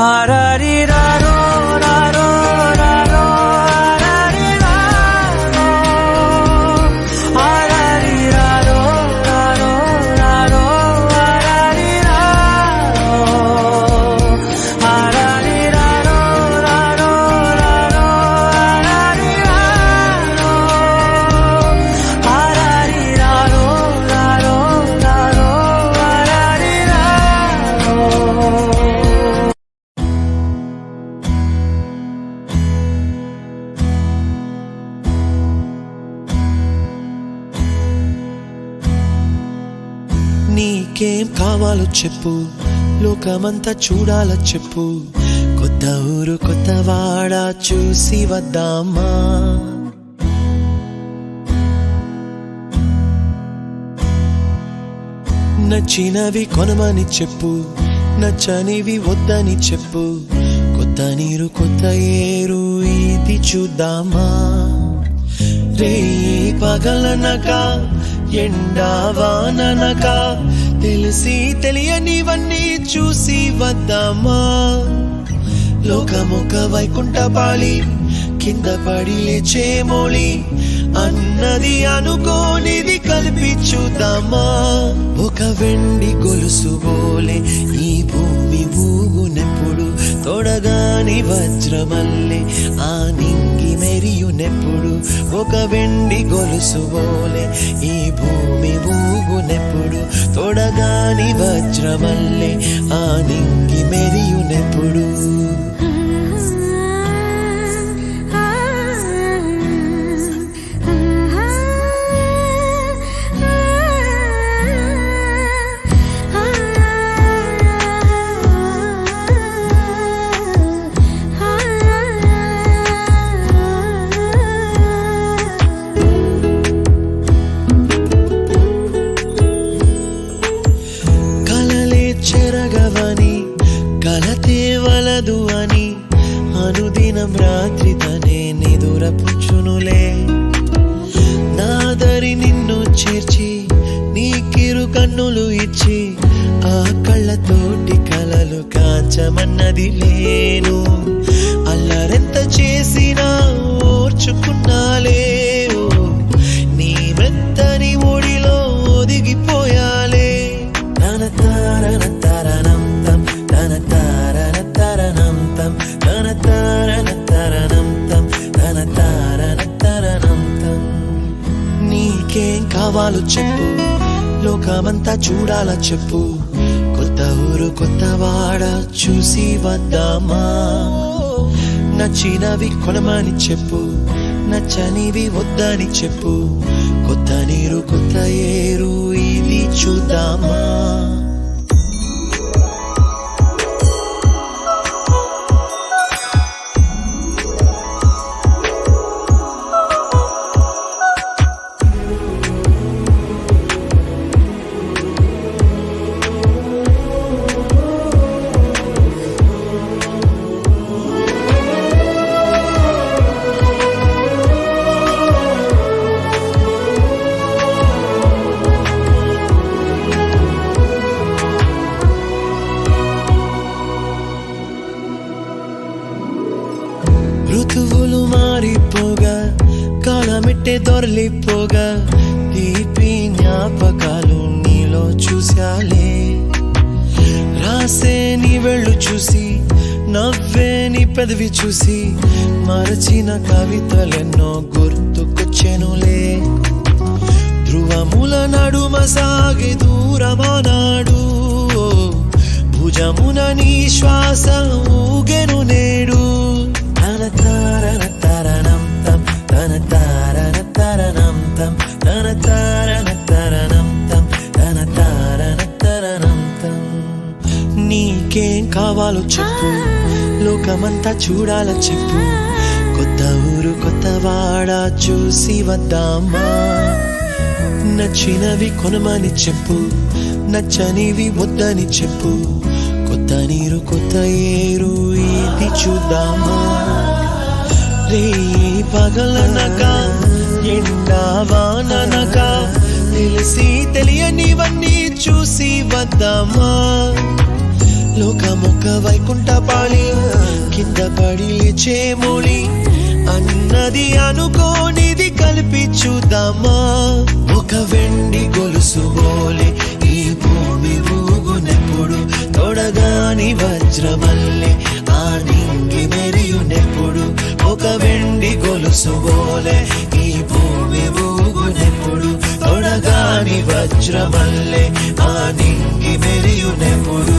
ఆరారిరారో రారో రారో ఆరారిరారో రారో రారో ఆరారిరారో రారో రారో ఆరారిరారో రారో రారో నీకేం కావాలో చెప్పు, లోకమంతా చూడాల చెప్పు, కొత్త ఊరు కొత్త వాడ చూసి వద్దామా. నచ్చినవి కొనమని చెప్పు, నచ్చనివి వద్దని చెప్పు, కొత్త నీరు కొత్త ఏరు ఇది చూద్దామా. రే పగలనక ఎండావాననక తెలిసి తెలియనివన్నీ చూసి వద్దామా. లోకమొక వైకుంఠపాళి, కింద పడి లేచే మోళి, అన్నది అనుకోనిది కలిపి చూద్దామా. ఒక వెండి గొలుసు బోలే ఈ భూమి ఊగునెప్పుడు, తొడగాని వజ్రమల్లే ఆ నింగి మెరియునెప్పుడు. ఒక వెండి గొలుసు బోలే ఈ భూమి ఊగునెప్పుడు, తొడగాని వజ్రమల్లే ఆ నింగి మెరియునెప్పుడు. చెరగవని కలతే వలదు అని అనుదినం రాత్రి తనే నిదురపుచ్చునులే. నాదరి నిన్ను చేర్చి నీకిరు కన్నులు ఇచ్చి, ఆ కళ్ళతోటి కలలు కాంచమన్నది లేను. అల్లరెంత చేసినా ఓర్చుకున్నాలే, నీ మెత్తని ఒడిలో ఒదిగిపోయాలే. తన తారన తరణం తం, తన తారన తరణం తం, తన తారన తరణం తం, తన తారన తరణం తం. నీకేం కావాలో చెప్పు, లోకమంతా చూడాల చెప్పు, కొత్త ఊరు కొత్త వాడ చూసి వద్దామా. నచ్చినవి కొనమని చెప్పు, నచ్చనివి వద్దని చెప్పు, కొత్త నీరు కొత్త ఏరు ఇది చూద్దామా. ఋతువులు మారిపోగా, కాలమిట్టే దొరలిపోగా, తీపి జ్ఞాపకాలు నీలో చూశాలే. రాసే నీ వెళ్ళు చూసి, నవ్వే నీ పెదవి చూసి, మరచిన కవితలెన్నో గుర్తుకొచ్చెనులే. ధ్రువముల నడుమ సాగే దూరమానాడు, భుజమున నీ శ్వాస ఊగెను నేడు. తన తారన తరణం తం, తన తారన తరణం తం, తన తారన తరణం తం, తన తారన తరణం తం. నీకేం కావాలో చెప్పు, లోకమంతా చూడాల చెప్పు, కొత్త ఊరు కొత్త వాడ చూసి వద్దామా. నచ్చినవి కొనమని చెప్పు, నచ్చనివి వద్దని చెప్పు, కొత్త నీరు కొత్త ఏరు ఇది చూద్దామా. రే పగలనక ఎండావాననక తెలిసి తెలియనివన్నీ చూసి వద్దామా. లోకమొక్క వైకుంఠపాళి కింద పడి లేచే మోళి అన్నది అనుకోనిది కలిపి చూద్దామా ఒక వెండి గొలుసు బోలే ఈ భూమి ఊగునెప్పుడు తొడగాని వజ్రమల్లె ఆ నింగి మెరియునెప్పుడు ఒక వెండి గొలుసు బోలే ఈ భూమి ఊగునెప్పుడు తొడగాని వజ్రమల్లె ఆ నింగి మెరియునెప్పుడు